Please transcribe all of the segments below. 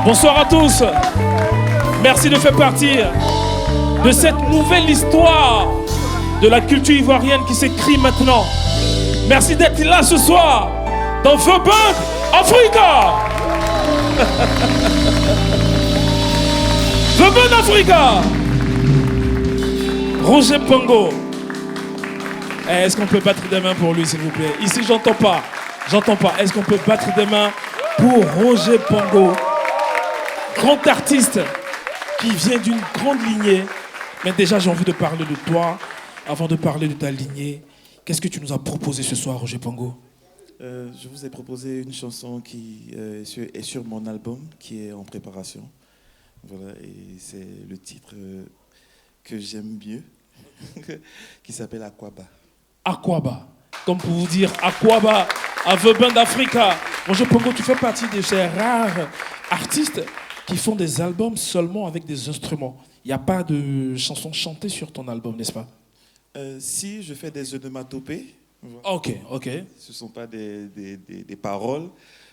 Bonsoir à tous. Merci de faire partie de cette nouvelle histoire de la culture ivoirienne qui s'écrit maintenant. Merci d'être là ce soir dans The Band Africa. The Band Africa. Roger Pongo. Est-ce qu'on peut battre des mains pour lui, s'il vous plaît? Ici, j'entends pas. J'entends pas. Est-ce qu'on peut battre des mains pour Roger Pongo, grand artiste qui vient d'une grande lignée? Mais déjà, j'ai envie de parler de toi. Avant de parler de ta lignée, qu'est-ce que tu nous as proposé ce soir, Roger Pongo? Je vous ai proposé une chanson qui est sur mon album, qui est en préparation. Voilà, et c'est le titre que j'aime mieux, qui s'appelle Aquaba. Aquaba, comme pour vous dire Aquaba à The Band Africa. Roger Pongo, tu fais partie de ces rares artistes qui font des albums seulement avec des instruments. Il n'y a pas de chansons chantées sur ton album, n'est-ce pas? Si, je fais des onomatopées. Ok. Ce ne sont pas des paroles,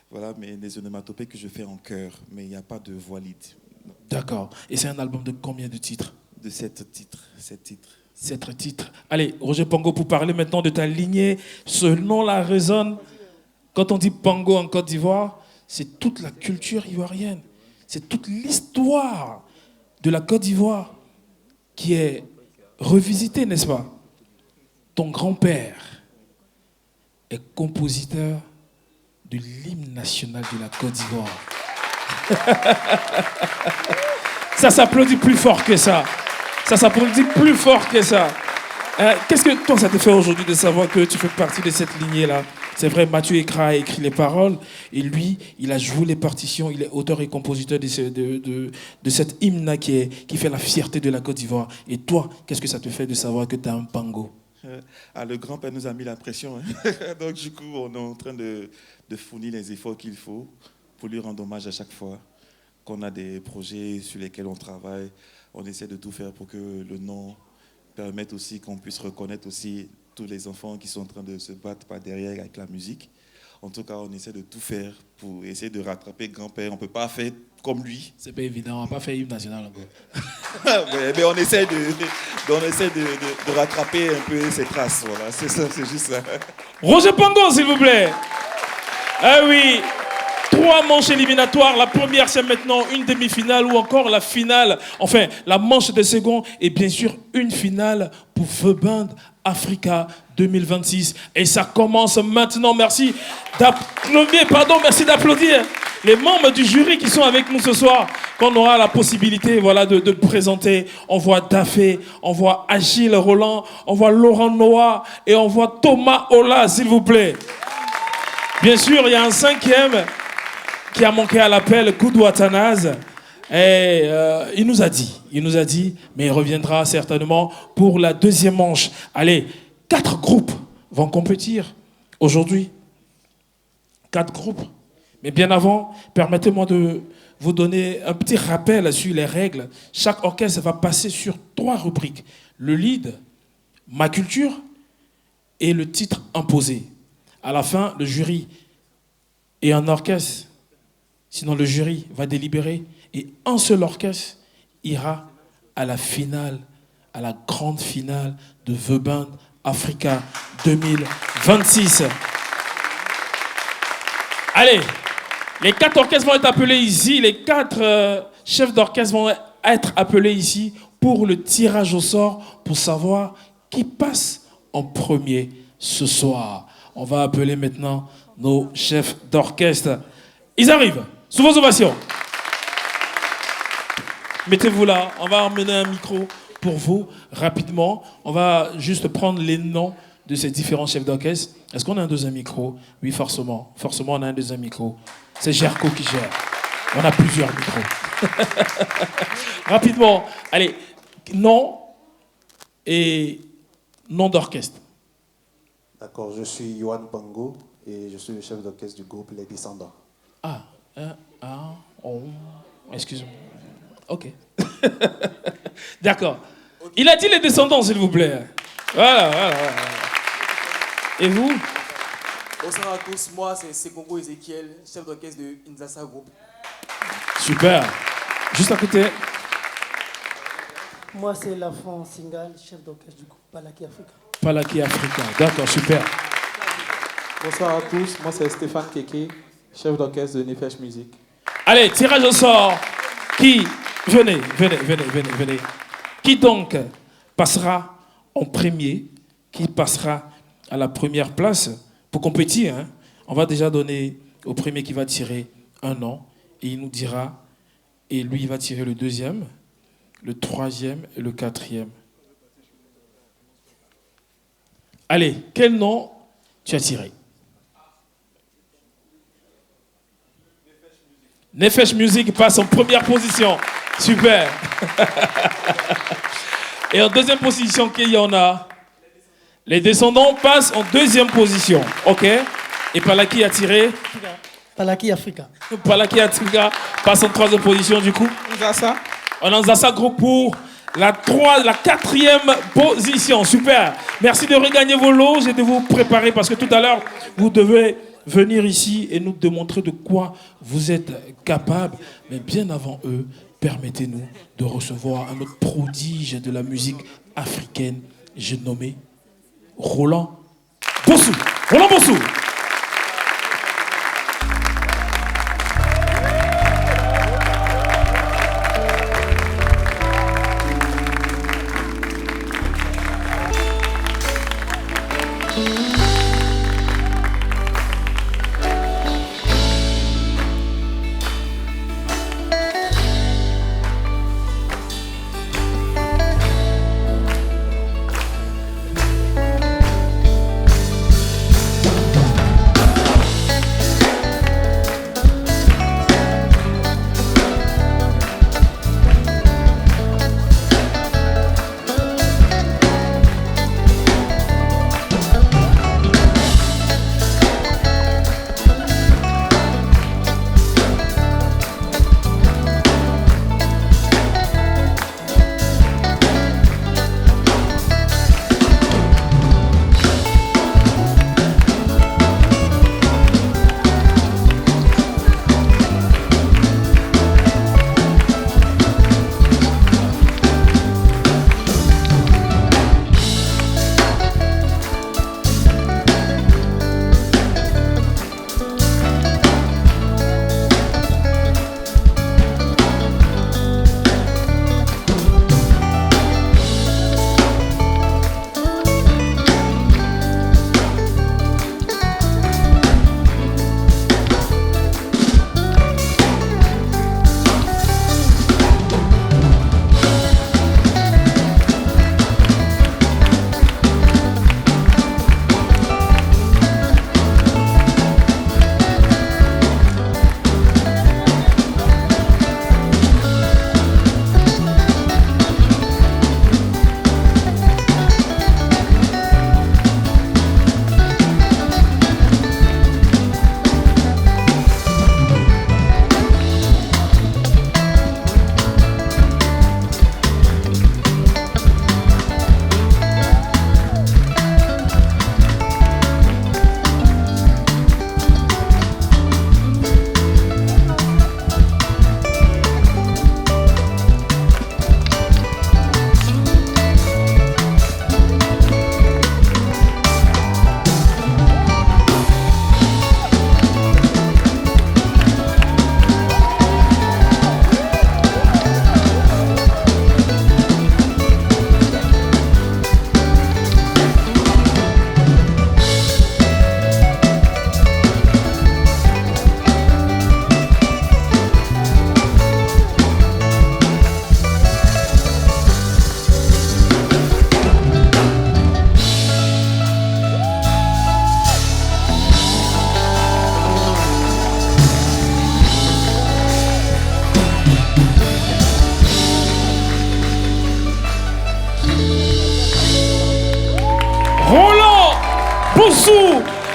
voilà, mais des onomatopées que je fais en chœur, mais il n'y a pas de voix lead. D'accord. Et c'est un album de combien de titres? De 7 titres. 7 titres. Allez, Roger Pongo, pour parler maintenant de ta lignée, ce nom-là résonne. Quand on dit Pongo en Côte d'Ivoire, c'est toute la culture ivoirienne. C'est toute l'histoire de la Côte d'Ivoire qui est revisitée, n'est-ce pas? Ton grand-père est compositeur de l'hymne national de la Côte d'Ivoire. Ça s'applaudit plus fort que ça. Ça s'applaudit plus fort que ça. Qu'est-ce que toi, ça te fait aujourd'hui de savoir que tu fais partie de cette lignée-là? C'est vrai, Mathieu Ekra a écrit les paroles et lui, il a joué les partitions. Il est auteur et compositeur de cet hymne-là qui fait la fierté de la Côte d'Ivoire. Et toi, qu'est-ce que ça te fait de savoir que tu as un Pongo? Le grand-père nous a mis la pression. Hein. Donc, du coup, on est en train de fournir les efforts qu'il faut pour lui rendre hommage à chaque fois qu'on a des projets sur lesquels on travaille. On essaie de tout faire pour que le nom permette aussi qu'on puisse reconnaître aussi tous les enfants qui sont en train de se battre par derrière avec la musique. En tout cas, on essaie de tout faire pour essayer de rattraper grand-père. On ne peut pas faire comme lui. C'est pas évident, on n'a pas fait hymne national encore. mais on essaie de rattraper un peu ses traces. Voilà, c'est ça, c'est juste ça. Roger Pongo, s'il vous plaît. Ah oui, 3 manches éliminatoires. La première, c'est maintenant une demi-finale ou encore la finale. Enfin, la manche des seconds et bien sûr une finale pour The Band Africa 2026. Et ça commence maintenant. Merci d'applaudir les membres du jury qui sont avec nous ce soir, qu'on aura la possibilité de présenter. On voit Dafé, on voit Achille Roland, on voit Laurent Noah et on voit Thomas Ola, s'il vous plaît. Bien sûr, il y a un 5e qui a manqué à l'appel, Koudou Athanase. Et il nous a dit, mais il reviendra certainement pour la deuxième manche. Allez, 4 groupes vont compétir aujourd'hui. 4 groupes. Mais bien avant, permettez-moi de vous donner un petit rappel sur les règles. Chaque orchestre va passer sur 3 rubriques. Le lead, ma culture et le titre imposé. À la fin, le jury est un orchestre. Sinon, le jury va délibérer et un seul orchestre ira à la finale, à la grande finale de The Band Africa 2026. Allez, les 4 orchestres vont être appelés ici, les 4 chefs d'orchestre vont être appelés ici pour le tirage au sort, pour savoir qui passe en premier ce soir. On va appeler maintenant nos chefs d'orchestre. Ils arrivent. Sous vos ovations. Mettez-vous là. On va emmener un micro pour vous rapidement. On va juste prendre les noms de ces différents chefs d'orchestre. Est-ce qu'on a un deuxième micro? Oui, forcément. Forcément, on a un deuxième micro. C'est Gerco qui gère. On a plusieurs micros. Rapidement. Allez, nom et nom d'orchestre. D'accord, je suis Yohan Pongo et je suis le chef d'orchestre du groupe Les Descendants. Excusez-moi. Ok. D'accord. Il a dit les descendants, s'il vous plaît. Voilà. Et vous? Bonsoir à tous, moi c'est Sekongo Ezekiel, chef d'orchestre de Inzasa Group. Super. Juste à côté. Moi, c'est Lafont Singal, chef d'orchestre du groupe Palaki Africa. Palaki Africa. D'accord, super. Bonsoir à tous, moi c'est Stéphane Keke, chef d'orchestre de Nefesh Music. Allez, tirage au sort. Qui, venez. Qui donc passera en premier? Qui passera à la première place pour compétir, hein? On va déjà donner au premier qui va tirer un nom et il nous dira, et lui il va tirer le deuxième, le troisième et le quatrième. Allez, quel nom tu as tiré? Nefesh Music passe en première position. Super. Et en deuxième position, qui y en a? Les descendants passent en deuxième position. OK? Et Palaki a tiré? Palaki Africa. Palaki Africa passe en troisième position du coup. On a Nzassa Group pour la quatrième position. Super. Merci de regagner vos loges et de vous préparer parce que tout à l'heure, vous devez venir ici et nous démontrer de quoi vous êtes capable. Mais bien avant eux, permettez-nous de recevoir un autre prodige de la musique africaine, j'ai nommé Roland Bossou. Roland Bossou.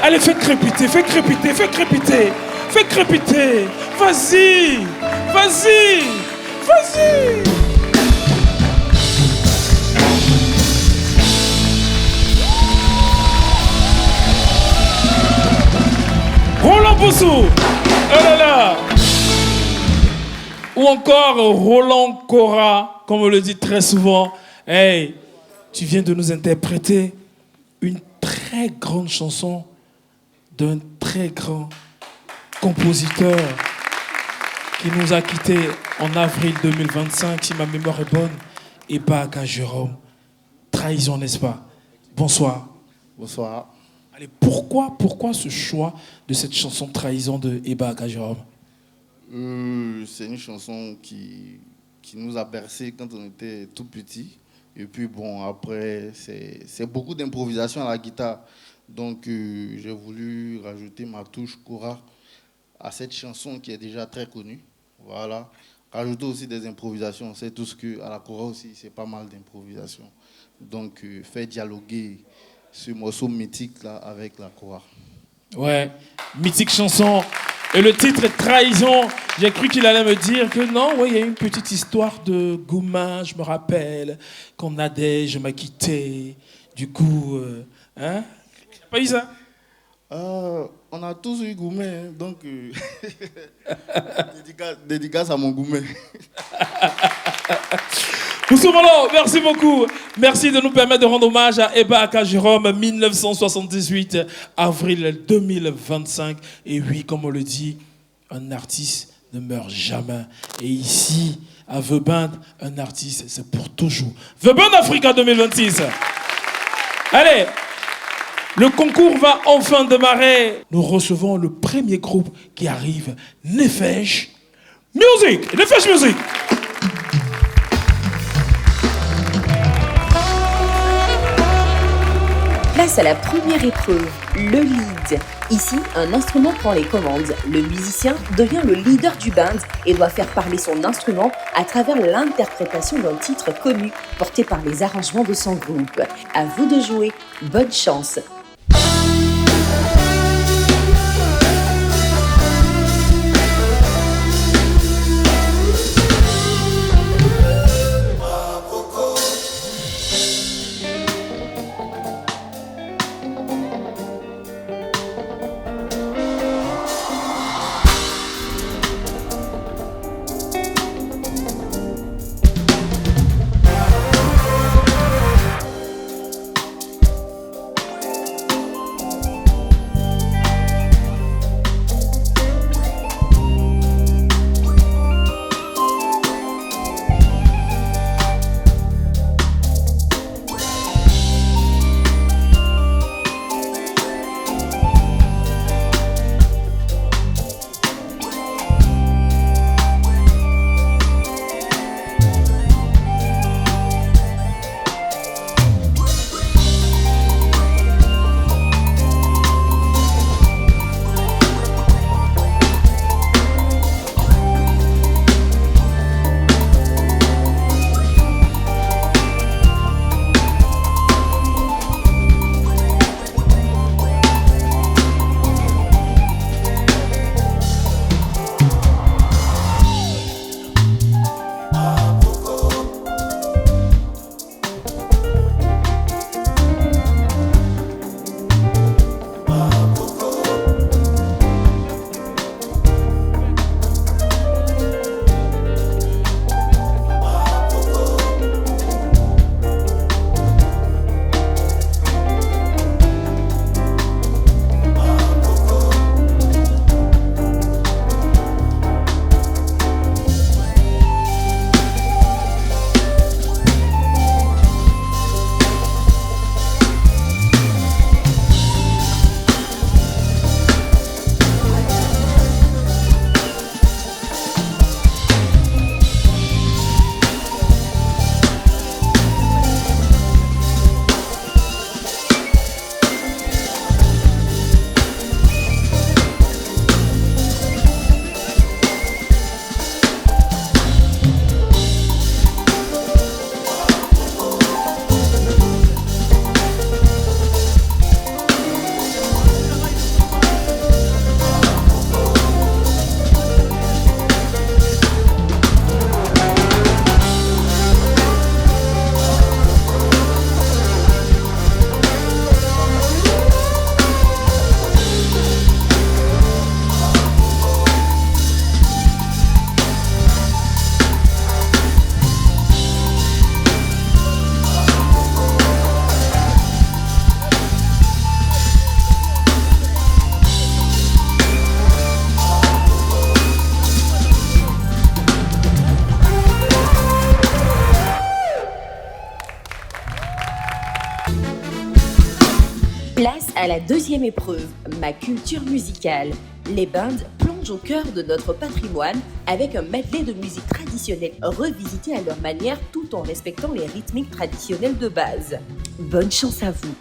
Allez, fais crépiter. Vas-y. Roland Bossou. Oh là là. Ou encore Roland Cora, comme on le dit très souvent. Hey, tu viens de nous interpréter une très grande chanson d'un très grand compositeur qui nous a quittés en avril 2025, si ma mémoire est bonne, Eba Aka Jérôme. Trahison, n'est-ce pas? Bonsoir. Bonsoir. Allez, pourquoi ce choix de cette chanson Trahison de Eba Aka Jérôme? C'est une chanson qui nous a bercé quand on était tout petit. Et puis bon, après, c'est beaucoup d'improvisation à la guitare. Donc j'ai voulu rajouter ma touche Cora à cette chanson qui est déjà très connue. Voilà. Rajouter aussi des improvisations. On sait tous qu'à la Cora aussi, c'est pas mal d'improvisations. Donc faire dialoguer ce morceau mythique là avec la Cora. Ouais, mythique chanson. Et le titre Trahison, j'ai cru qu'il allait me dire que non, ouais, il y a une petite histoire de Gouma, je me rappelle, quand Nadège m'a quitté. Du coup, hein? T'as pas eu ça? On a tous eu Goumé, hein, donc dédicace à mon Goumé. Moussoumolo, merci beaucoup. Merci de nous permettre de rendre hommage à Eba Aka Jérôme, 1978, avril 2025. Et oui, comme on le dit, un artiste ne meurt jamais. Et ici, à Veband, un artiste, c'est pour toujours. Veband Africa 2026. Allez, le concours va enfin démarrer. Nous recevons le premier groupe qui arrive, Nefesh Music. Nefesh Music. Place à la première épreuve, le lead. Ici, un instrument prend les commandes. Le musicien devient le leader du band et doit faire parler son instrument à travers l'interprétation d'un titre connu, porté par les arrangements de son groupe. À vous de jouer. Bonne chance. à la deuxième épreuve, ma culture musicale. Les bands plongent au cœur de notre patrimoine avec un medley de musique traditionnelle revisitée à leur manière tout en respectant les rythmiques traditionnelles de base. Bonne chance à vous!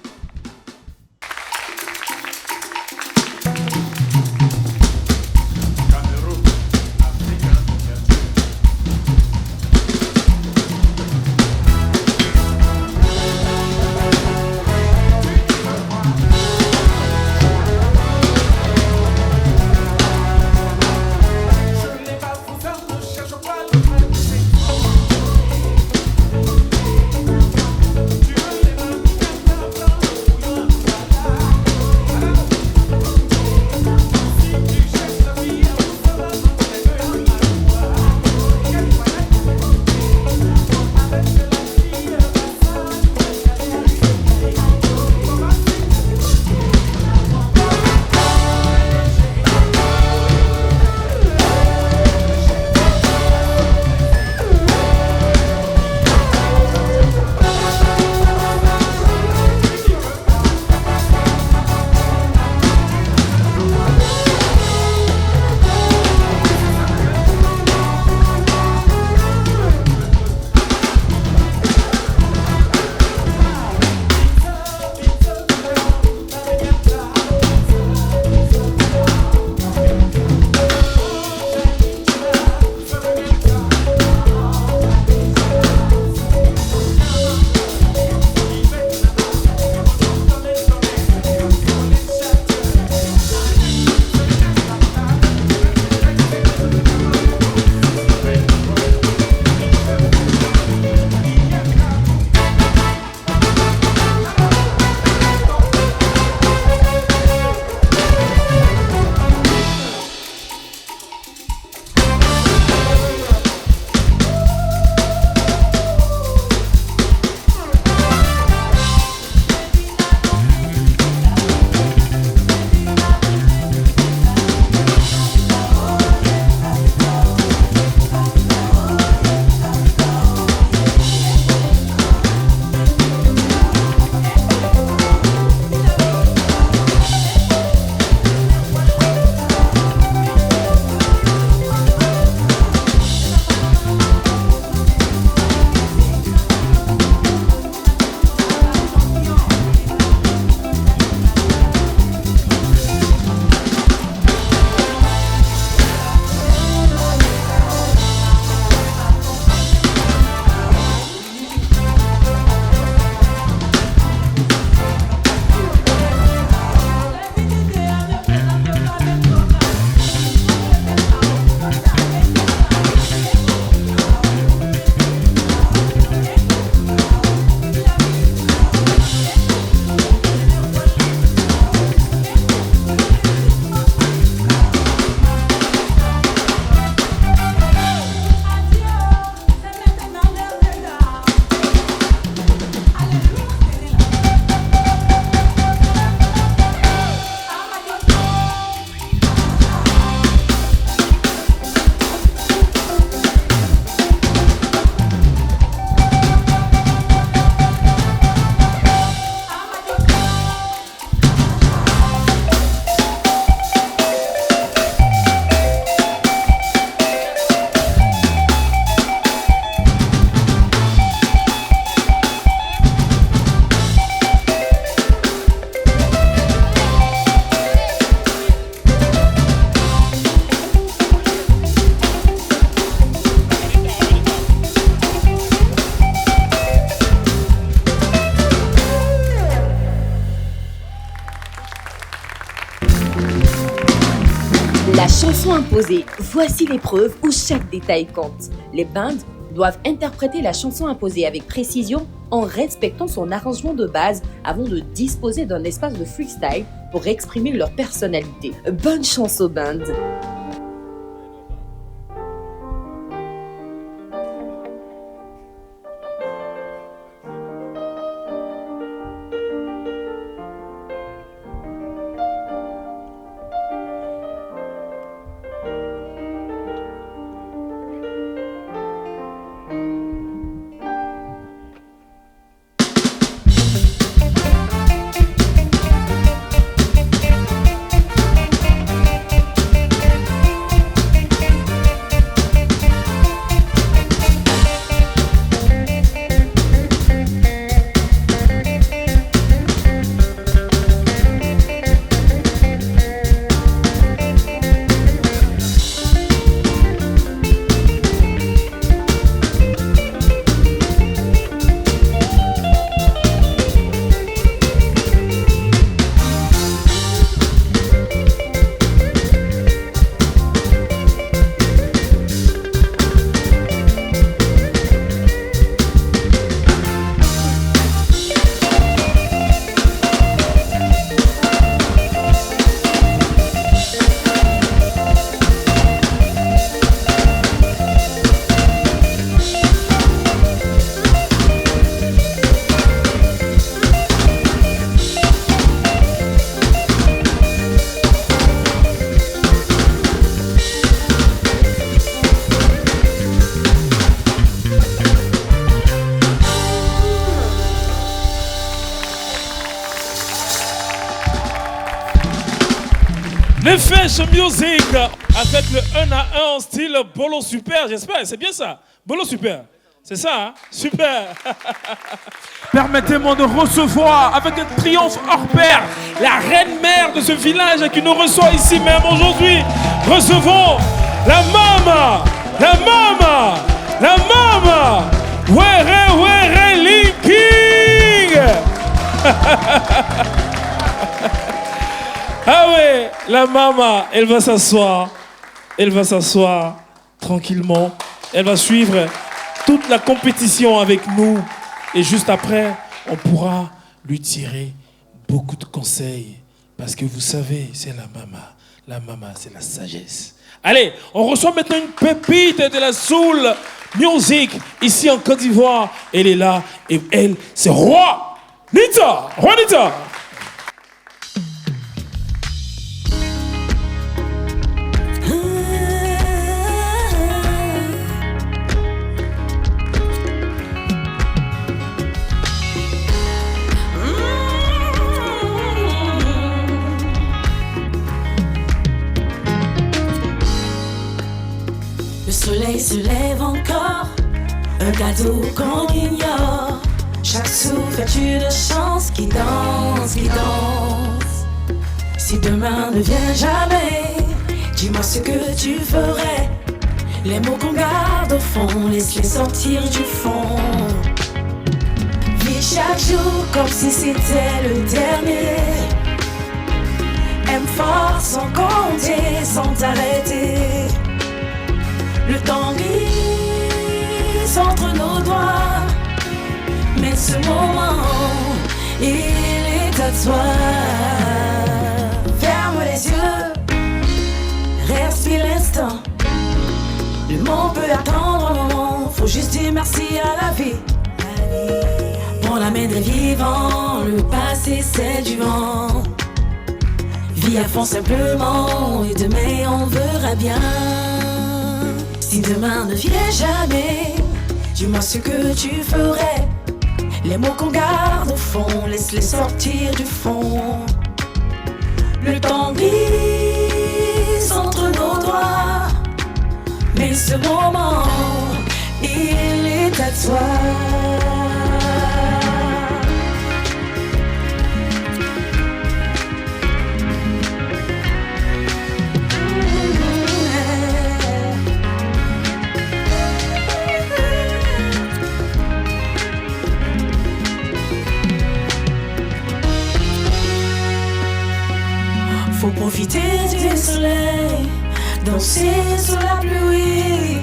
La chanson imposée, voici l'épreuve où chaque détail compte. Les bands doivent interpréter la chanson imposée avec précision en respectant son arrangement de base avant de disposer d'un espace de freestyle pour exprimer leur personnalité. Bonne chance aux bands! Nefesh Music a fait le 1 à 1 en style Bolo Super, j'espère, c'est bien ça. Bolo Super, c'est ça, hein? Super. Permettez-moi de recevoir avec un triomphe hors pair la reine-mère de ce village qui nous reçoit ici même aujourd'hui. Recevons la mama, la mama, la mama, Were Linking. Ah ouais, la mama, elle va s'asseoir tranquillement. Elle va suivre toute la compétition avec nous. Et juste après, on pourra lui tirer beaucoup de conseils. Parce que vous savez, c'est la mama. La mama, c'est la sagesse. Allez, on reçoit maintenant une pépite de la soul music ici en Côte d'Ivoire. Elle est là et elle, c'est Roi Nita. Roi Nita. Le soleil se lève encore, un cadeau qu'on ignore. Chaque souffle est une chance qui danse, qui danse. Si demain ne vient jamais, dis-moi ce que tu ferais. Les mots qu'on garde au fond, laisse-les sortir du fond. Vis chaque jour comme si c'était le dernier. Aime fort sans compter, sans t'arrêter. Le temps glisse entre nos doigts, mais ce moment, il est à toi. Ferme les yeux, respire l'instant. Le monde peut attendre un moment, faut juste dire merci à la vie. Prends la main des vivants, le passé c'est du vent. Vis à fond simplement, et demain on verra bien. Si demain ne vient jamais, dis-moi ce que tu ferais. Les mots qu'on garde au fond, laisse-les sortir du fond. Le temps glisse entre nos doigts, mais ce moment, il est à toi. Faut profiter du soleil, danser sous la pluie,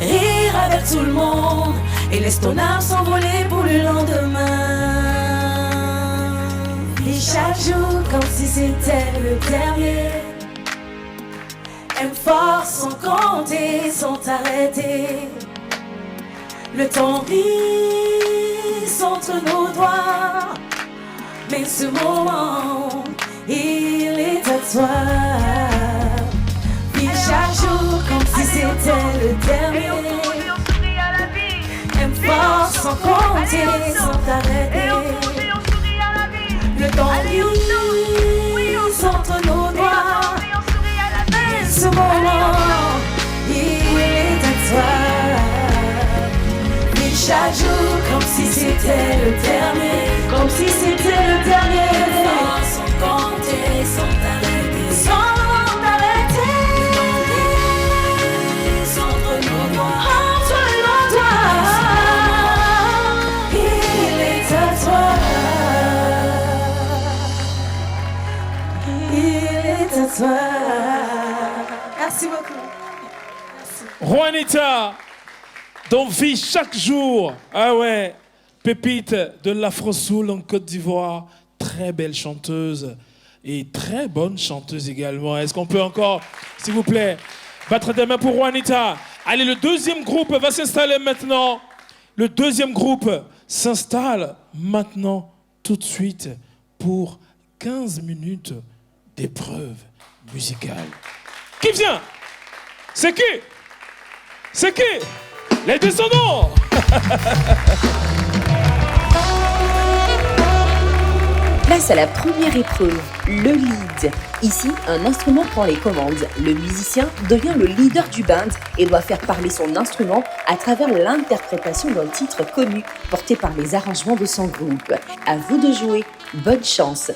rire avec tout le monde et laisse ton âme s'envoler pour le lendemain. Vis chaque jour comme si c'était le dernier. Aime fort sans compter, sans t'arrêter. Le temps glisse entre nos doigts, mais ce moment, il est à toi. Vis chaque jour comme si c'était le dernier. Aime fort sans compter, sans t'arrêter. Le temps glisse entre nos doigts, mais ce moment, il est à toi. Vis chaque jour comme si c'était le dernier. Comme si c'était le dernier. Sans compter, sans t'arrêter, sans t'arrêter. Entre nos doigts, il est à toi. Il est à toi. Merci beaucoup. Roi Nita, dont vit chaque jour. Ah ouais, pépite de l'Afro-Soul en Côte d'Ivoire. Très belle chanteuse et très bonne chanteuse également. Est-ce qu'on peut encore, s'il vous plaît, battre des mains pour Roi Nita? Allez, le deuxième groupe va s'installer maintenant. Le deuxième groupe s'installe maintenant, tout de suite, pour 15 minutes d'épreuve musicale. Qui vient? C'est qui? C'est qui? Les Descendants. Place à la première épreuve, le lead. Ici, un instrument prend les commandes. Le musicien devient le leader du band et doit faire parler son instrument à travers l'interprétation d'un titre connu, porté par les arrangements de son groupe. À vous de jouer. Bonne chance.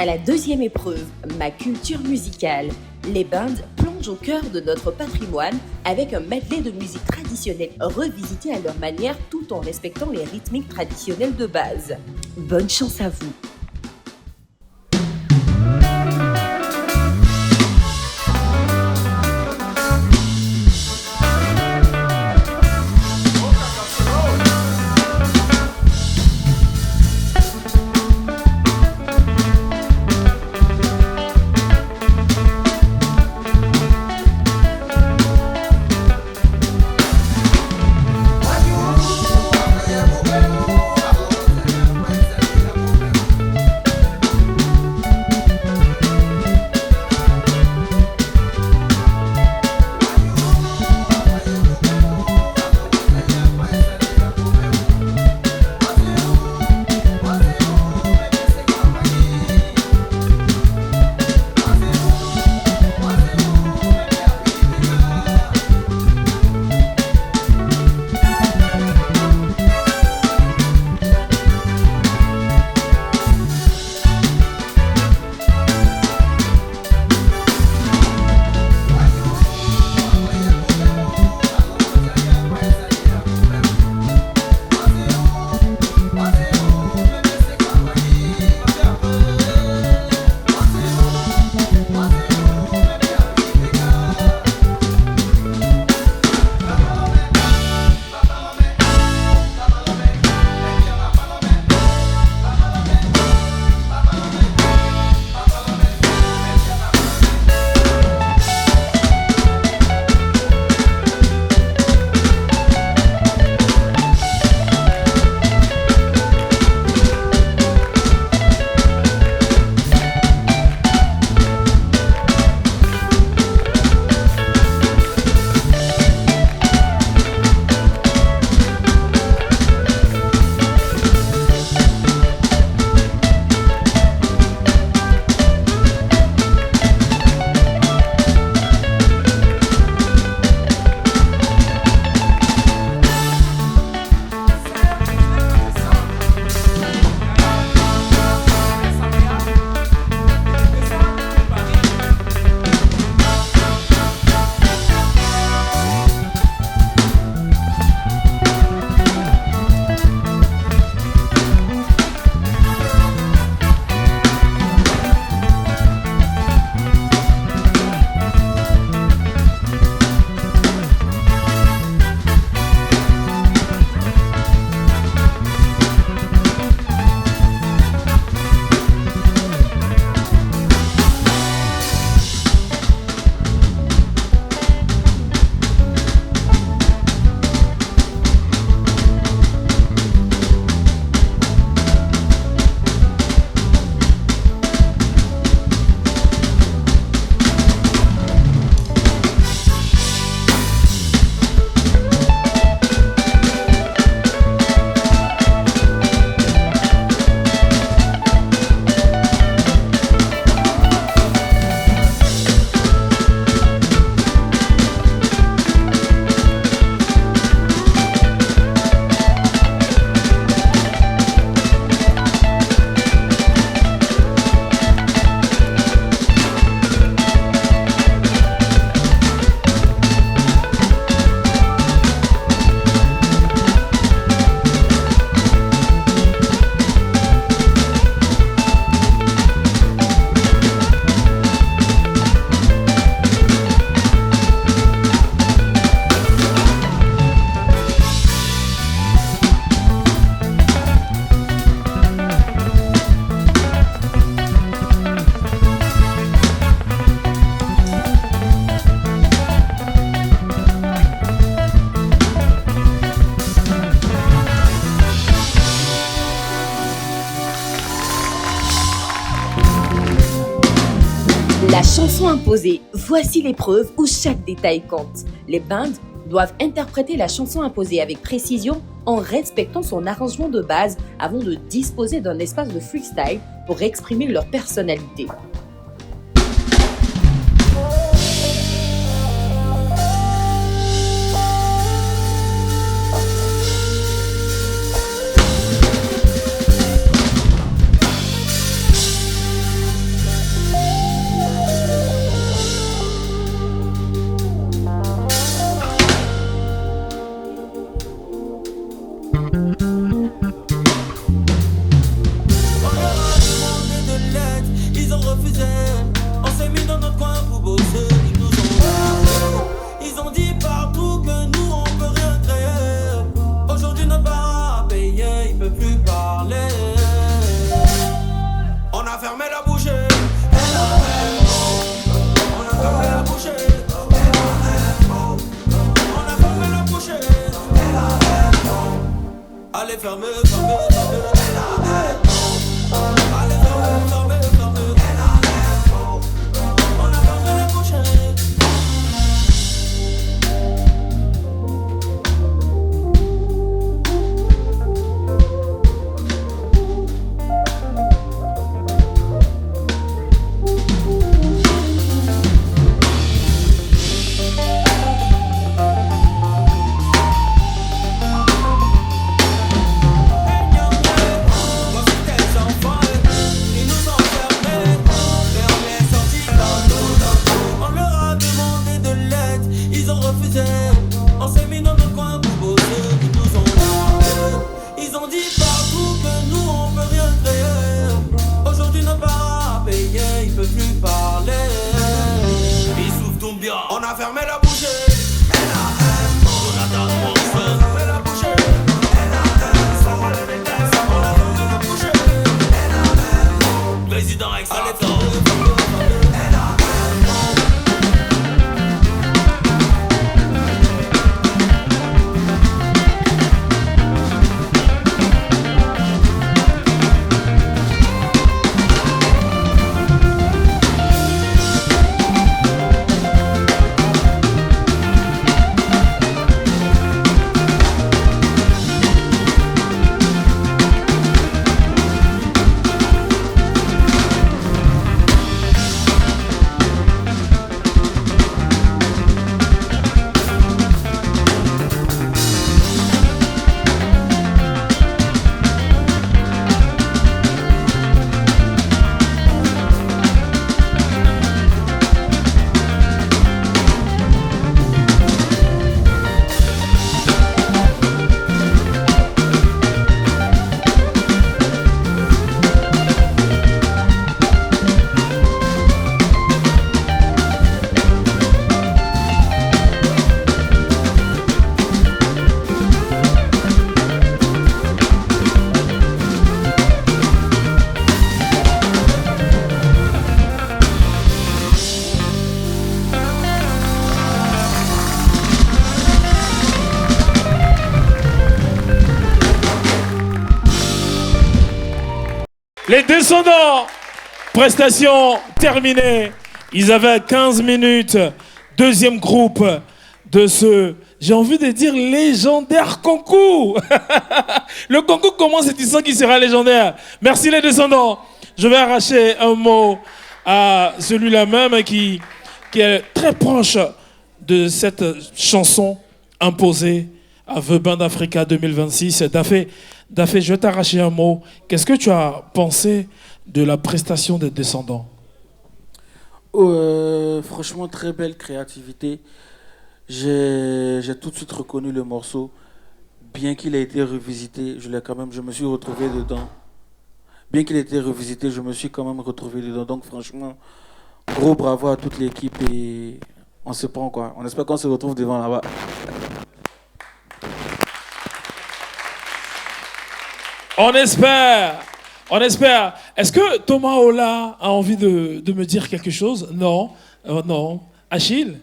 à la deuxième épreuve, ma culture musicale. Les bands plongent au cœur de notre patrimoine avec un medley de musique traditionnelle revisitée à leur manière tout en respectant les rythmiques traditionnelles de base. Bonne chance à vous! La chanson imposée, voici l'épreuve où chaque détail compte. Les bands doivent interpréter la chanson imposée avec précision en respectant son arrangement de base avant de disposer d'un espace de freestyle pour exprimer leur personnalité. fermer, fermer, fermer. Allez, fermer, fermer, fermer. On a fermé la bouche. On s'est mis dans notre coin pour bosser, ils nous ont largués. Ils ont dit partout que nous on peut rien créer. Aujourd'hui nos parents à payer, ils peuvent plus parler. Ils souffrent tout bien, on a fermé la bouche. On a fermé la bouche. Président excellent. Les descendants, prestation terminée. Ils avaient 15 minutes. Deuxième groupe de ce, j'ai envie de dire, légendaire concours. Le concours commence et tu sens qu'il sera légendaire. Merci les descendants. Je vais arracher un mot à celui-là même qui est très proche de cette chanson imposée à The Band Africa 2026. Dafé, je vais t'arracher un mot. Qu'est-ce que tu as pensé de la prestation des descendants? Franchement, très belle créativité. J'ai tout de suite reconnu le morceau. Bien qu'il ait été revisité, je me suis retrouvé dedans. Bien qu'il ait été revisité, je me suis quand même retrouvé dedans. Donc franchement, gros bravo à toute l'équipe et on se prend quoi. On espère qu'on se retrouve devant là-bas. On espère. Est-ce que Thomas Ola a envie de me dire quelque chose? Non. Non. Achille?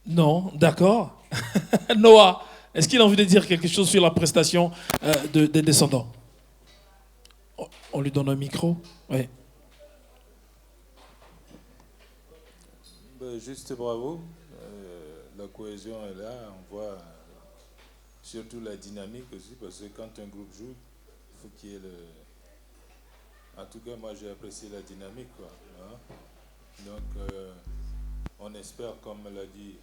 Non. D'accord. Noah, est-ce qu'il a envie de dire quelque chose sur la prestation des descendants? On lui donne un micro? Oui. Juste bravo. La cohésion est là. On voit surtout la dynamique aussi, parce que quand un groupe joue, il faut qu'il y ait le... En tout cas, moi, j'ai apprécié la dynamique, quoi, hein? Donc, on espère, comme l'a dit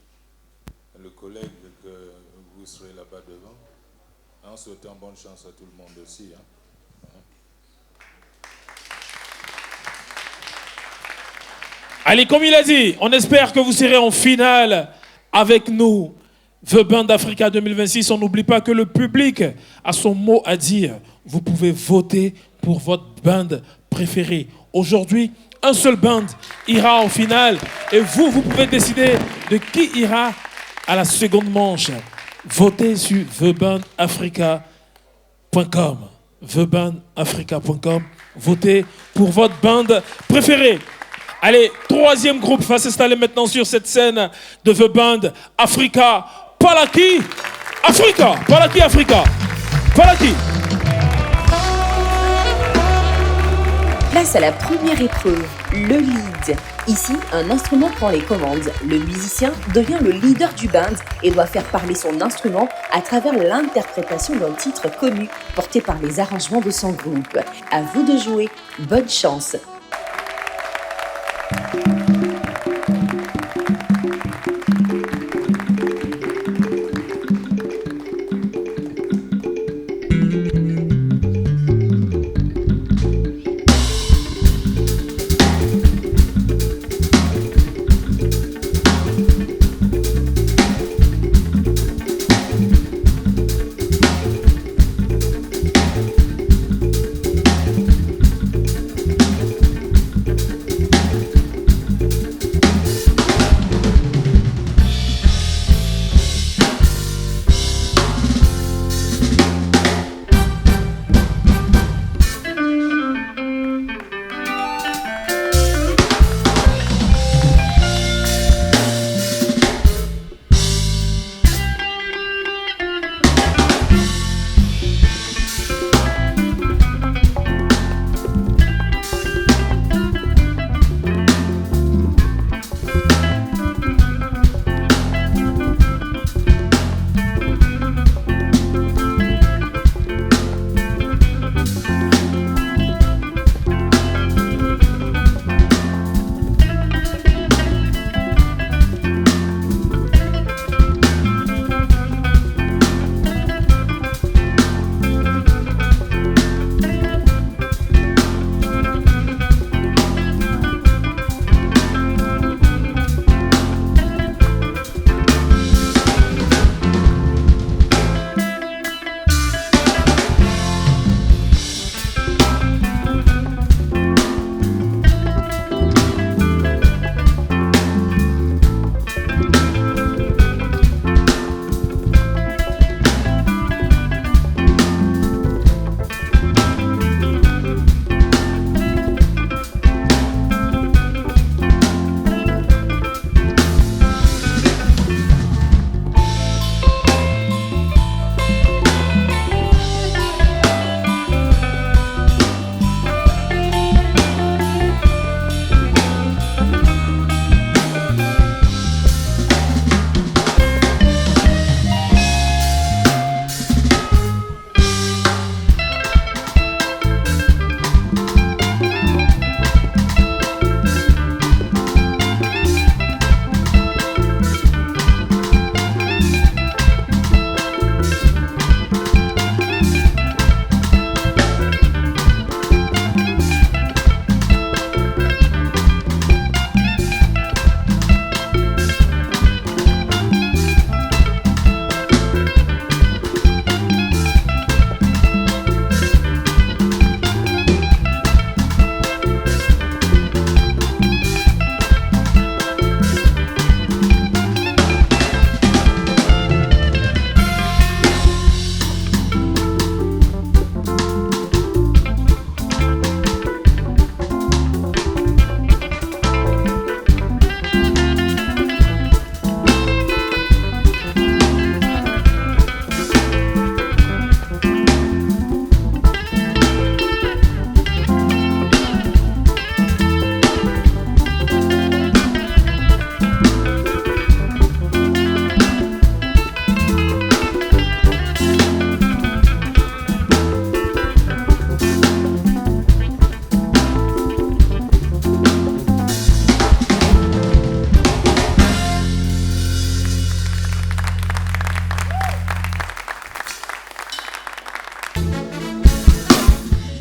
le collègue, que vous serez là-bas devant, en souhaitant bonne chance à tout le monde aussi, hein? Allez, comme il a dit, on espère que vous serez en finale avec nous. The Band Africa 2026, on n'oublie pas que le public a son mot à dire. Vous pouvez voter pour votre band préférée. Aujourd'hui, un seul band ira en finale et vous pouvez décider de qui ira à la seconde manche. Votez sur thebandafrica.com. thebandafrica.com. Votez pour votre band préférée. Allez, troisième groupe va s'installer maintenant sur cette scène de The Band Africa. Palaki Africa. Palaki Africa. Palaki. Place à la première épreuve, le lead. Ici, un instrument prend les commandes. Le musicien devient le leader du band et doit faire parler son instrument à travers l'interprétation d'un titre connu porté par les arrangements de son groupe. À vous de jouer. Bonne chance.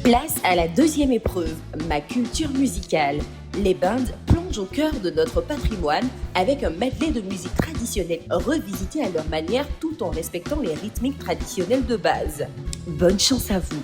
Place à la deuxième épreuve, ma culture musicale. Les bands plongent au cœur de notre patrimoine avec un medley de musique traditionnelle revisitée à leur manière tout en respectant les rythmiques traditionnelles de base. Bonne chance à vous!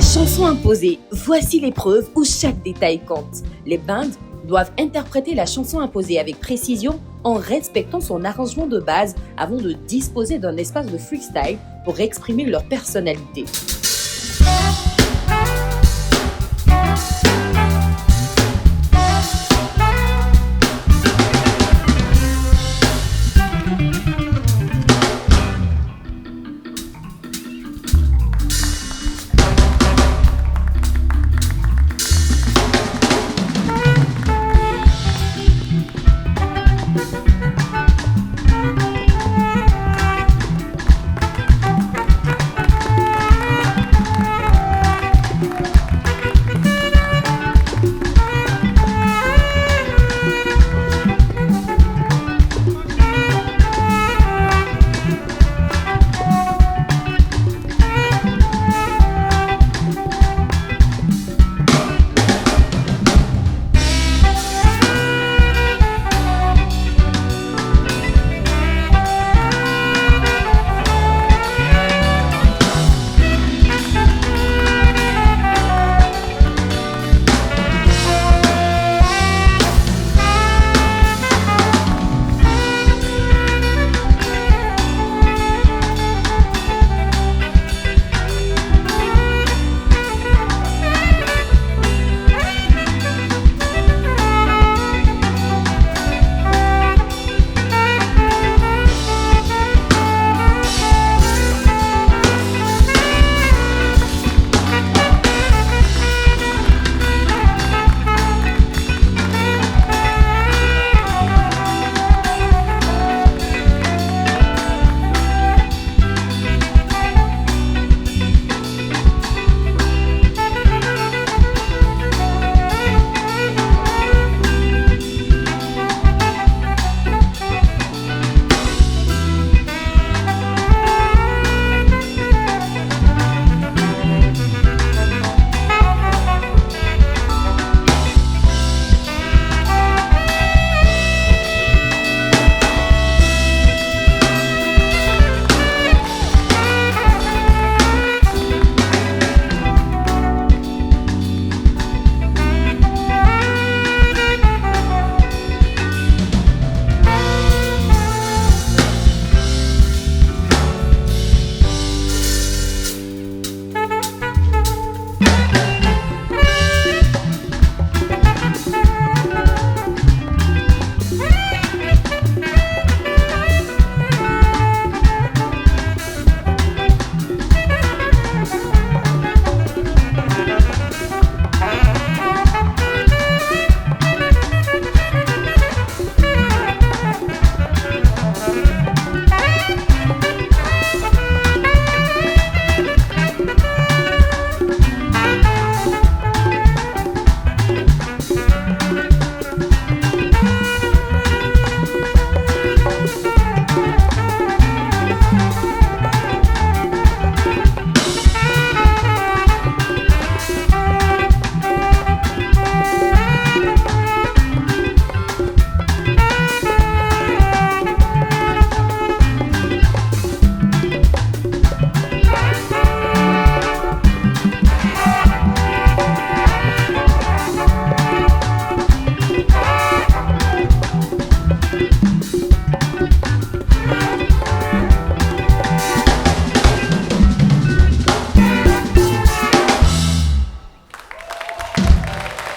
La chanson imposée, voici l'épreuve où chaque détail compte. Les bands doivent interpréter la chanson imposée avec précision en respectant son arrangement de base avant de disposer d'un espace de freestyle pour exprimer leur personnalité.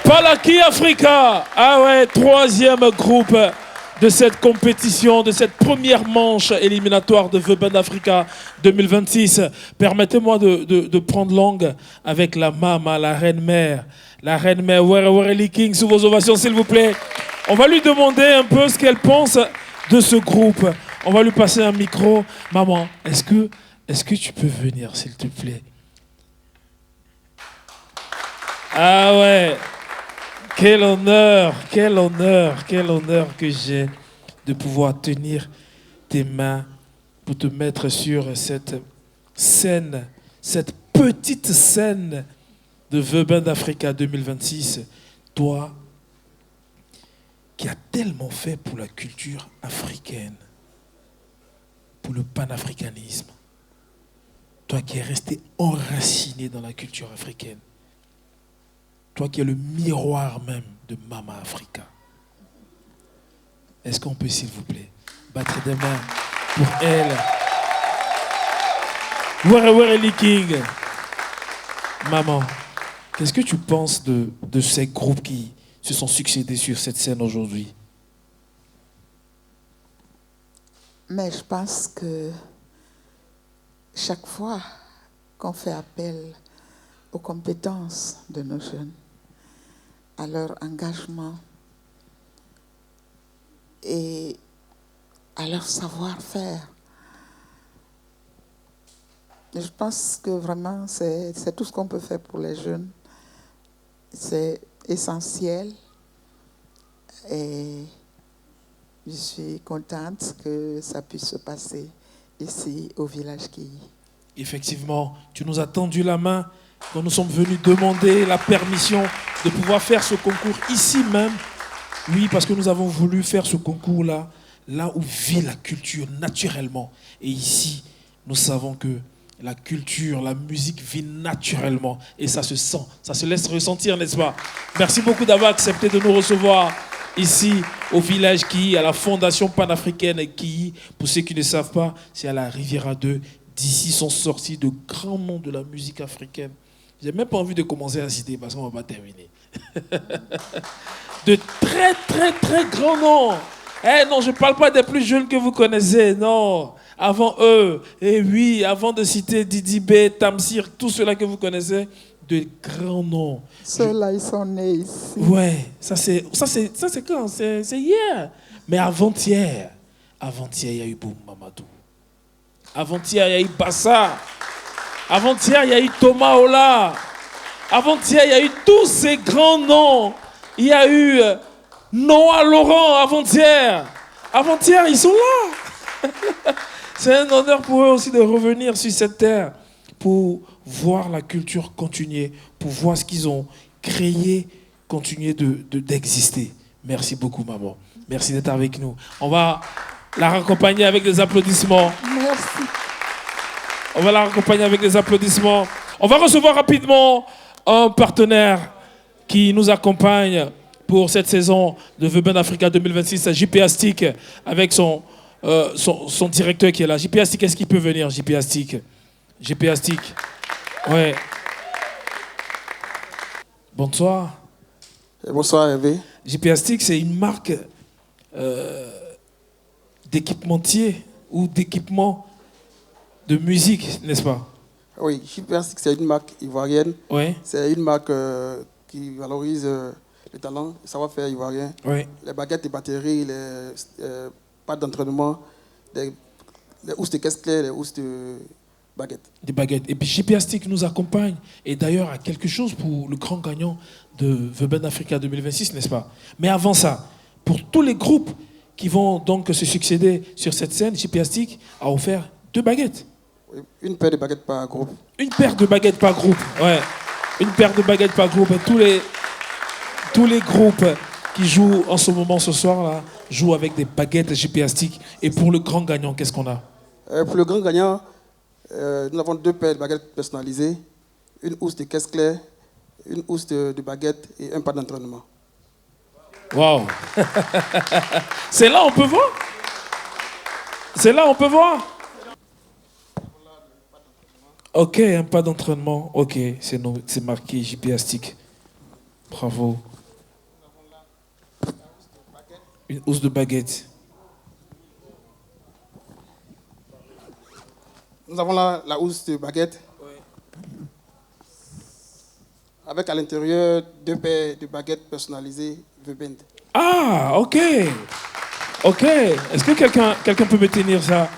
Palaki Africa. Ah ouais, troisième groupe de cette compétition, de cette première manche éliminatoire de The Band Africa 2026. Permettez-moi de prendre langue avec la mama, la reine-mère. La reine-mère, Were King, sous vos ovations, s'il vous plaît. On va lui demander un peu ce qu'elle pense de ce groupe. On va lui passer un micro. Maman, est-ce que tu peux venir, s'il te plaît? Ah ouais. Quel honneur que j'ai de pouvoir tenir tes mains pour te mettre sur cette scène, cette petite scène de The Band Africa 2026. Toi, qui as tellement fait pour la culture africaine, pour le panafricanisme. Toi qui es resté enraciné dans la culture africaine. Toi qui es le miroir même de Mama Africa. Est-ce qu'on peut, s'il vous plaît, battre des mains pour elle? Were King. Maman, qu'est-ce que tu penses de ces groupes qui se sont succédés sur cette scène aujourd'hui? Mais je pense que chaque fois qu'on fait appel aux compétences de nos jeunes, à leur engagement et à leur savoir-faire, je pense que vraiment c'est tout ce qu'on peut faire pour les jeunes. C'est essentiel et je suis contente que ça puisse se passer ici au village Kiyi. Effectivement, tu nous as tendu la main quand nous sommes venus demander la permission de pouvoir faire ce concours ici même. Oui, parce que nous avons voulu faire ce concours-là, là où vit la culture naturellement. Et ici, nous savons que la culture, la musique vit naturellement. Et ça se sent, ça se laisse ressentir, n'est-ce pas? Merci beaucoup d'avoir accepté de nous recevoir ici au village Kiyi, à la Fondation panafricaine Kiyi. Pour ceux qui ne savent pas, c'est à la Riviera 2. D'ici sont sortis de grands noms de la musique africaine. J'ai même pas envie de commencer à citer parce qu'on va pas terminer. De très, très, très grands noms. Eh non, je ne parle pas des plus jeunes que vous connaissez, non. Avant eux, et oui, avant de citer Didi B, Tamsir, tous ceux-là que vous connaissez, de grands noms. Ceux-là, ils sont nés ici. Ouais, ça c'est quand? C'est hier. Mais avant-hier, il y a eu Boum Mamadou. Avant-hier, il y a eu Bassa. Avant-hier, il y a eu Thomas Ola. Avant-hier, il y a eu tous ces grands noms. Il y a eu Noah Laurent avant-hier. Avant-hier, ils sont là. C'est un honneur pour eux aussi de revenir sur cette terre pour voir la culture continuer, pour voir ce qu'ils ont créé, continuer d'exister. Merci beaucoup, maman. Merci d'être avec nous. On va la raccompagner avec des applaudissements. Merci. On va la raccompagner avec des applaudissements. On va recevoir rapidement un partenaire qui nous accompagne pour cette saison de The Band Africa 2026, JP Astic, avec son directeur qui est là. JP Astic, est-ce qu'il peut venir, JP Astic? JP Astic. Ouais. Bonsoir. Bonsoir, Hervé. JP Astic, c'est une marque d'équipementier ou d'équipement de musique, n'est-ce pas? Oui, JP Astic, c'est une marque ivoirienne. Ouais. C'est une marque qui valorise le talent, le savoir-faire ivoirien. Ouais. Les baguettes, les batteries, les pattes d'entraînement, les housses de caisse claire, les housses de baguettes. Des baguettes. Et puis JP Astic nous accompagne. Et d'ailleurs, a quelque chose pour le grand gagnant de The Band Africa 2026, n'est-ce pas? Mais avant ça, pour tous les groupes qui vont donc se succéder sur cette scène, JP Astic a offert 2 baguettes. Une paire de baguettes par groupe. Une paire de baguettes par groupe, ouais. Une paire de baguettes par groupe. Et tous les groupes qui jouent en ce moment, ce soir-là, jouent avec des baguettes JP Astic. Et pour le grand gagnant, qu'est-ce qu'on a? Pour le grand gagnant, nous avons 2 paires de baguettes personnalisées, une housse de caisse claire, une housse de baguette et un pas d'entraînement. Waouh. C'est là on peut voir? C'est là on peut voir? Ok, un pas d'entraînement. Ok, c'est marqué JP Astic. Bravo. Une housse de baguette. Nous avons là la housse de baguette. Avec à l'intérieur 2 paires de baguettes personnalisées The Band. Ah, ok. Ok. Est-ce que quelqu'un peut me tenir ça?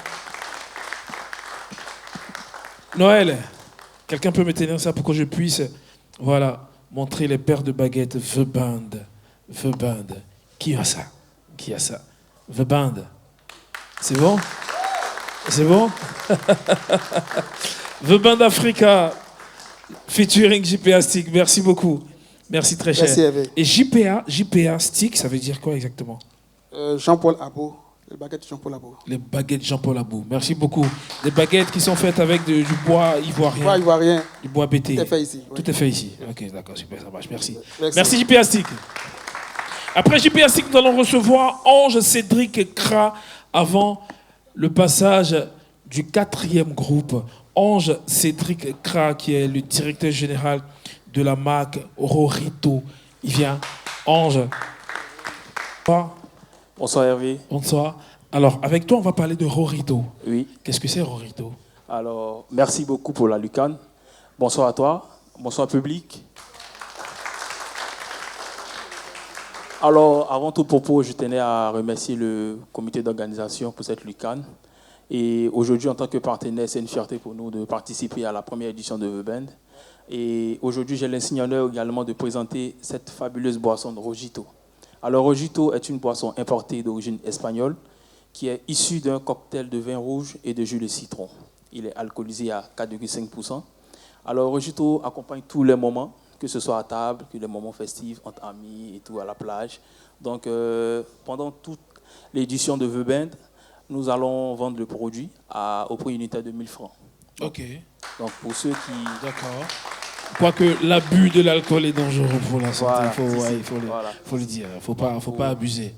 Noël, quelqu'un peut me tenir ça pour que je puisse, voilà, montrer les paires de baguettes The Band. The Band. Qui a ça? Qui a ça? The Band. C'est bon? C'est bon? The Band Africa, featuring JP Astic. Merci beaucoup. Merci très cher. Merci, Hervé. Et JPA Stick, ça veut dire quoi exactement? Jean-Paul Abo. Les baguettes Jean-Paul Labou. Les baguettes Jean-Paul Labou. Merci beaucoup. Des baguettes qui sont faites avec du bois ivoirien. Bois ivoirien. Du bois bété. Tout est fait ici. Oui. Tout est fait ici. Ok, d'accord, super, ça marche. Merci. Merci. JP Astic. Après JP Astic, nous allons recevoir Ange Cédric Kra avant le passage du 4e groupe. Ange Cédric Kra, qui est le directeur général de la marque Rorito. Il vient. Ange. Bonsoir Hervé. Bonsoir. Alors, avec toi, on va parler de Rorito. Oui. Qu'est-ce que c'est Rorito? Alors, merci beaucoup pour la Lucane. Bonsoir à toi. Bonsoir public. Alors, avant tout propos, je tenais à remercier le comité d'organisation pour cette Lucane. Et aujourd'hui, en tant que partenaire, c'est une fierté pour nous de participer à la première édition de The Band. Et aujourd'hui, j'ai l'insigne honneur également de présenter cette fabuleuse boisson de Rojito. Alors, Rojito est une boisson importée d'origine espagnole qui est issue d'un cocktail de vin rouge et de jus de citron. Il est alcoolisé à 4,5%. Alors, Rojito accompagne tous les moments, que ce soit à table, que les moments festifs, entre amis et tout, à la plage. Donc, pendant toute l'édition de The Band, nous allons vendre le produit au prix unitaire de 1000 francs. Ok. Donc, pour ceux qui... D'accord. Quoique l'abus de l'alcool est dangereux pour la santé, Voilà, il faut le dire, il ne faut pas abuser.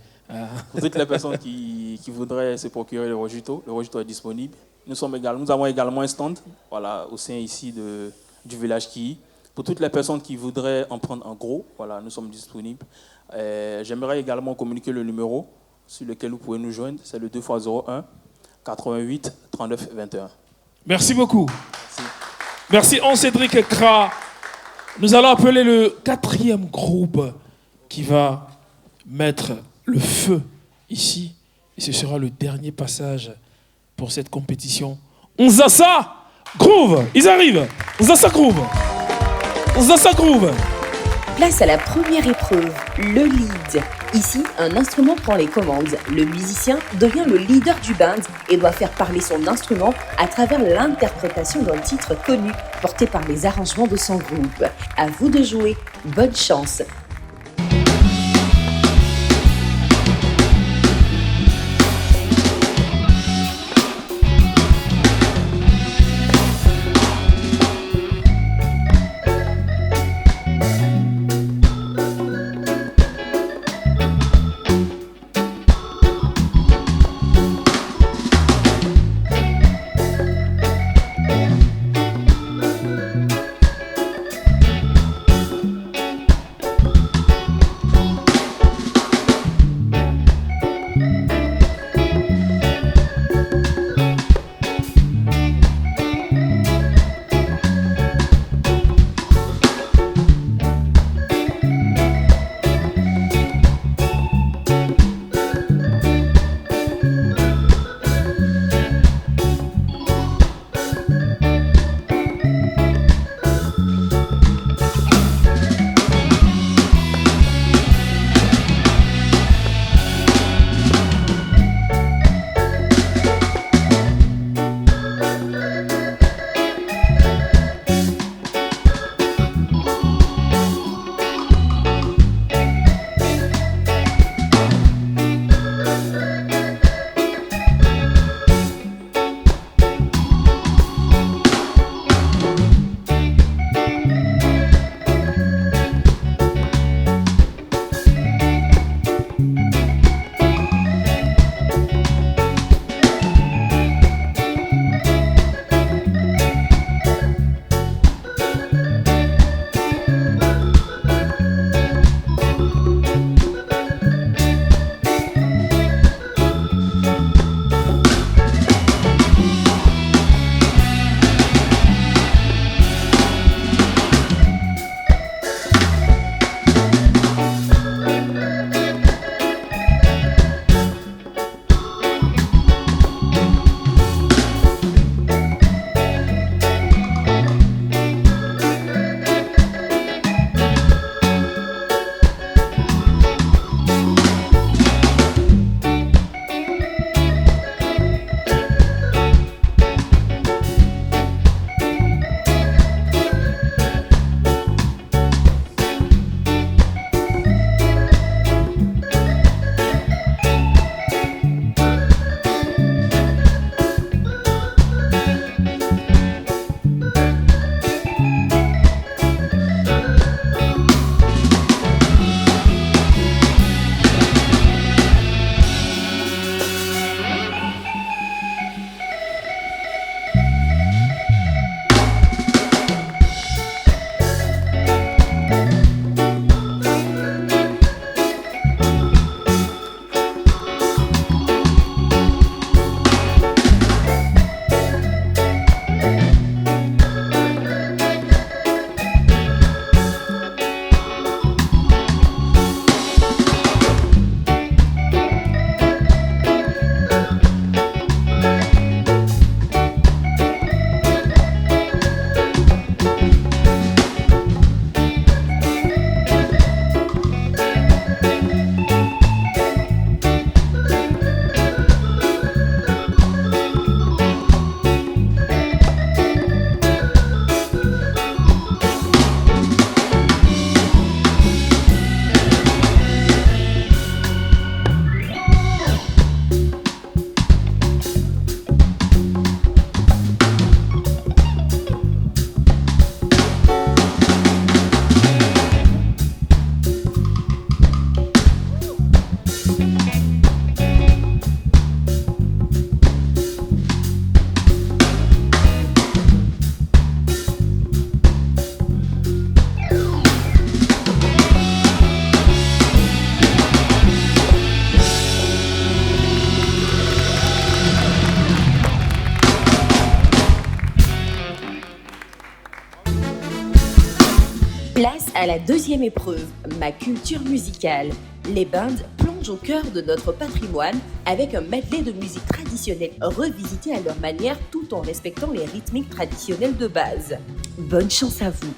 Pour toutes les personnes qui voudraient se procurer le Rojito est disponible. Nous avons également un stand au sein ici du village Ki. Pour toutes les personnes qui voudraient en prendre en gros, nous sommes disponibles. J'aimerais également communiquer le numéro sur lequel vous pouvez nous joindre. C'est le 2x01 88 39 21. Merci beaucoup. Merci Ange Cédric Kra. Nous allons appeler le 4e groupe qui va mettre le feu ici. Et ce sera le dernier passage pour cette compétition. Nzassa Groove. Ils arrivent. Nzassa Groove. Nzassa Groove. Place à la première épreuve, le lead. Ici, un instrument prend les commandes. Le musicien devient le leader du band et doit faire parler son instrument à travers l'interprétation d'un titre connu, porté par les arrangements de son groupe. À vous de jouer. Bonne chance. à la deuxième épreuve, ma culture musicale. Les bands plongent au cœur de notre patrimoine avec un medley de musique traditionnelle revisitée à leur manière tout en respectant les rythmiques traditionnelles de base. Bonne chance à vous!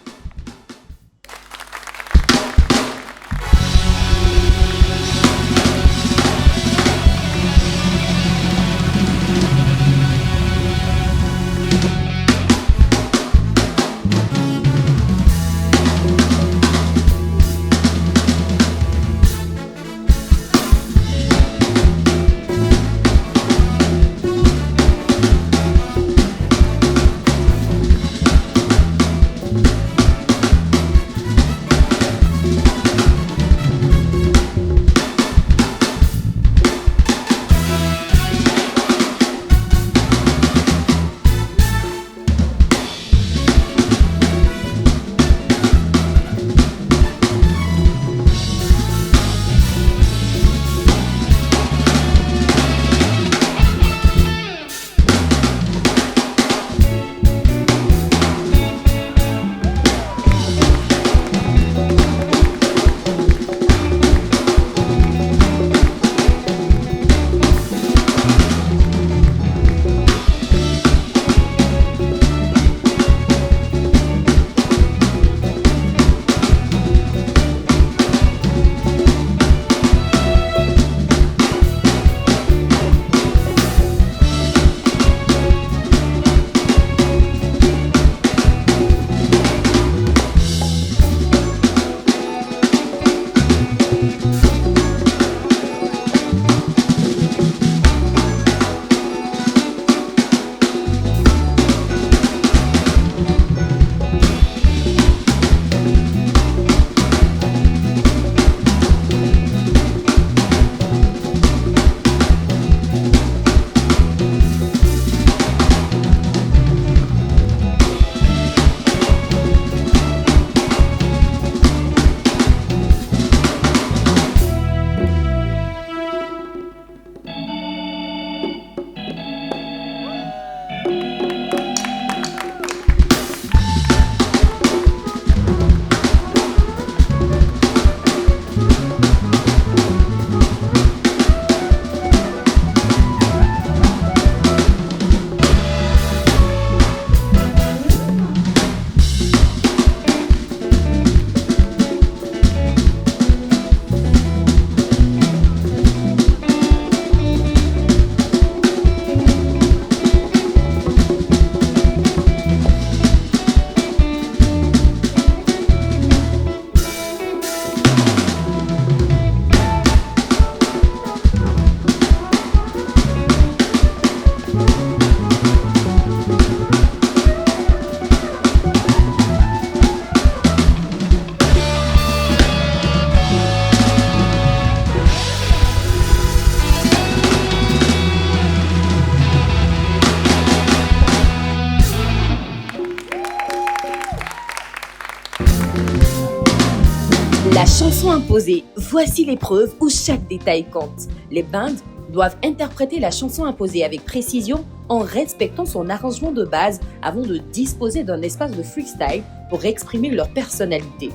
La chanson imposée, voici l'épreuve où chaque détail compte. Les bands doivent interpréter la chanson imposée avec précision en respectant son arrangement de base avant de disposer d'un espace de freestyle pour exprimer leur personnalité.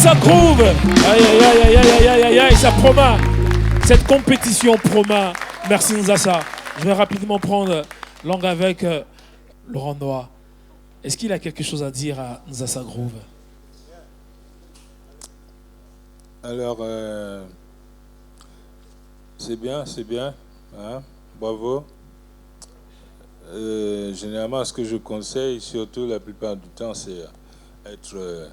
Nzassa Groove. Aïe, aïe, aïe, aïe, aïe, aïe, aïe, aïe, ça promet. Cette compétition promet. Merci Nzassa. Je vais rapidement prendre langue avec Laurent Noah. Est-ce qu'il a quelque chose à dire à Nzassa Groove? Alors, c'est bien. Hein? Bravo. Généralement, ce que je conseille, surtout la plupart du temps, c'est être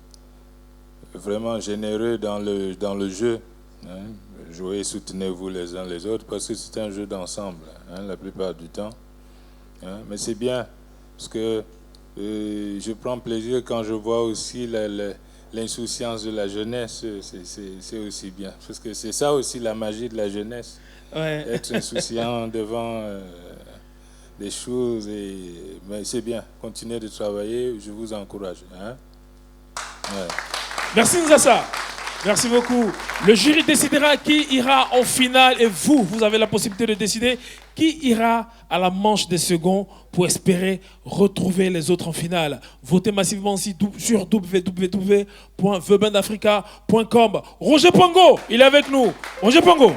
vraiment généreux dans le jeu. Hein? Jouez, soutenez-vous les uns les autres, parce que c'est un jeu d'ensemble, hein, la plupart du temps. Hein? Mais c'est bien, parce que je prends plaisir quand je vois aussi l'insouciance de la jeunesse, c'est aussi bien. Parce que c'est ça aussi la magie de la jeunesse. Ouais. Être insouciant devant des choses. Mais c'est bien. Continuez de travailler. Je vous encourage. Hein? Ouais. Merci Nzassa. Merci beaucoup. Le jury décidera qui ira en finale et vous avez la possibilité de décider qui ira à la manche des seconds pour espérer retrouver les autres en finale. Votez massivement aussi sur www.thebandafrica.com. Roger Pongo, il est avec nous. Roger Pongo.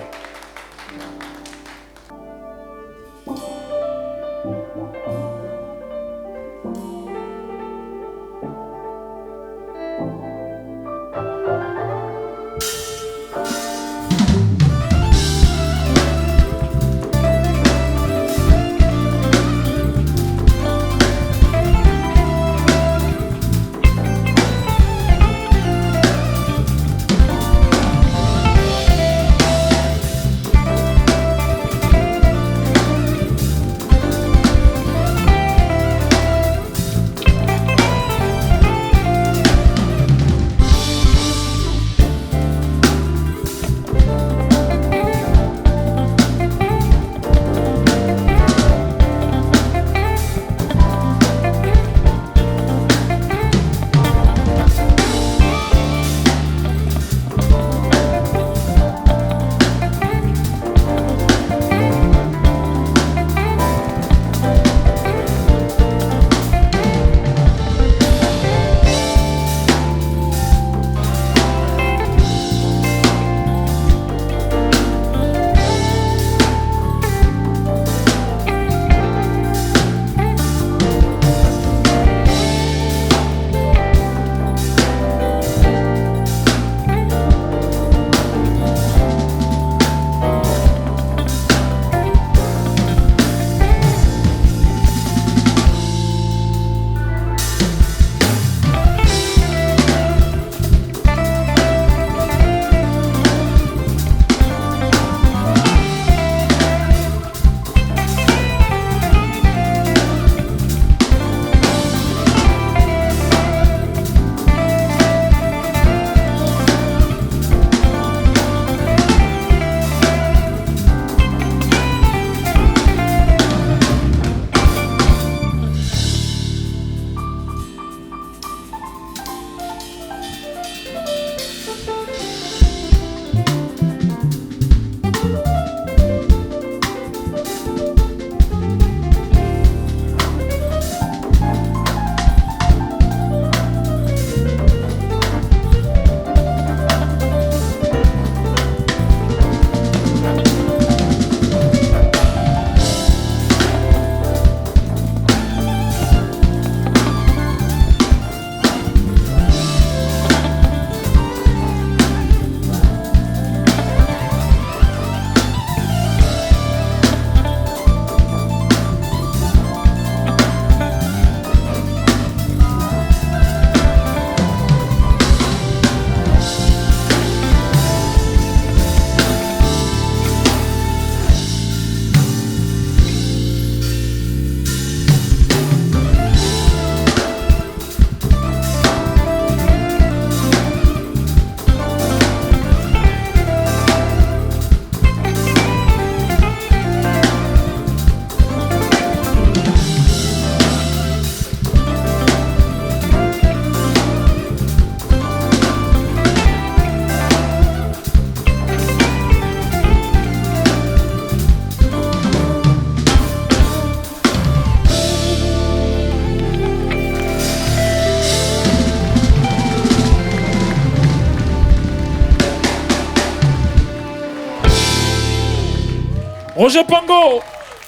Roger Pango,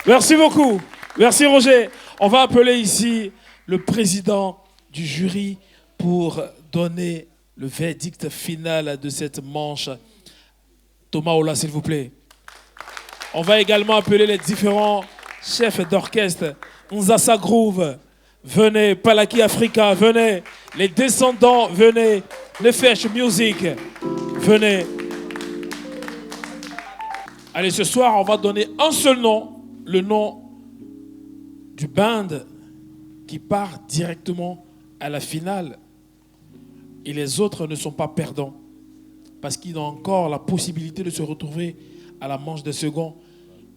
merci beaucoup. Merci Roger. On va appeler ici le président du jury pour donner le verdict final de cette manche. Thomas Ola, s'il vous plaît. On va également appeler les différents chefs d'orchestre. Nzasa Groove, venez. Palaki Africa, venez. Les Descendants, venez. Nefesh Music, venez. Allez, ce soir, on va donner un seul nom, le nom du band qui part directement à la finale. Et les autres ne sont pas perdants parce qu'ils ont encore la possibilité de se retrouver à la manche des seconds.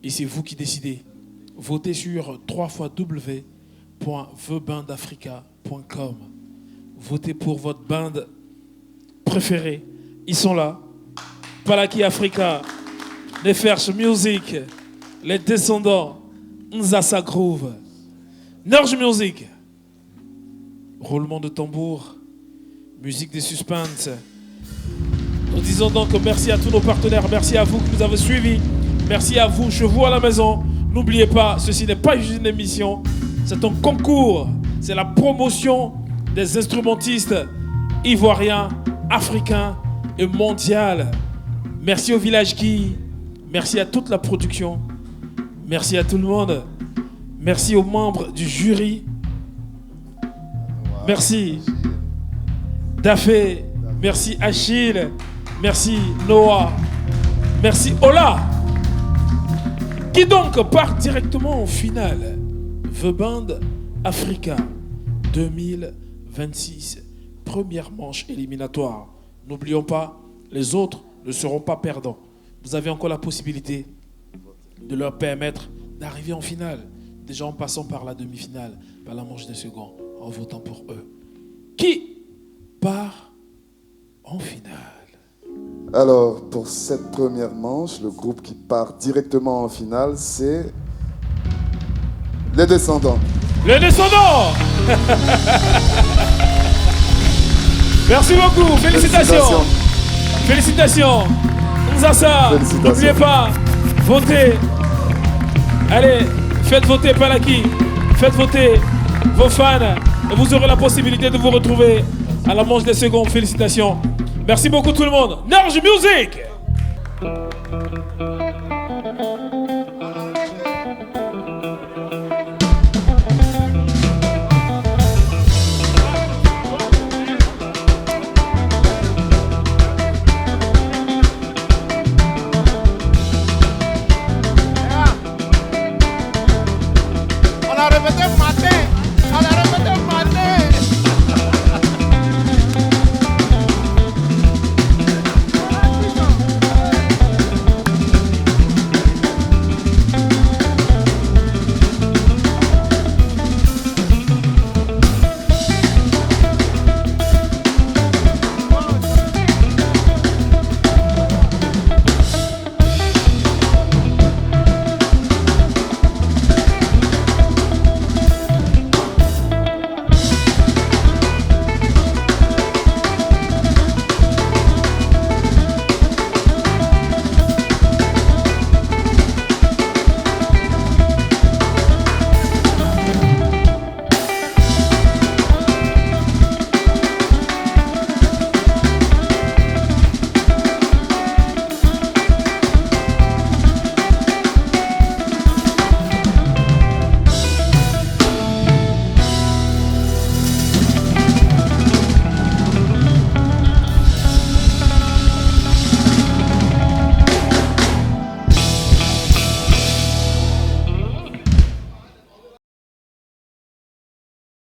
Et c'est vous qui décidez. Votez sur www.thebandafrica.com. Votez pour votre band préférée. Ils sont là. Palaki Africa, Nefesh Music, Les Descendants, Nzasa Groove, Nerge Music, roulement de tambour, musique de suspense. Nous disons donc merci à tous nos partenaires, merci à vous qui nous avez suivis, merci à vous, chez vous à la maison. N'oubliez pas, ceci n'est pas juste une émission, c'est un concours, c'est la promotion des instrumentistes ivoiriens, africains et mondiaux. Merci au Village Guy, merci à toute la production, merci à tout le monde, merci aux membres du jury, merci Dafé, merci Achille, merci Noah, merci Ola, qui donc part directement en finale. The Band Africa 2026, première manche éliminatoire. N'oublions pas, les autres ne seront pas perdants. Vous avez encore la possibilité de leur permettre d'arriver en finale, déjà en passant par la demi-finale, par la manche des seconds, en votant pour eux. Qui part en finale? Alors, pour cette première manche, le groupe qui part directement en finale, c'est Les Descendants. Les Descendants. Merci beaucoup, félicitations. Félicitations. Nzasa, n'oubliez pas, votez. Allez, faites voter Palaki, faites voter vos fans et vous aurez la possibilité de vous retrouver à la manche des secondes. Félicitations. Merci beaucoup tout le monde. Nerge Music.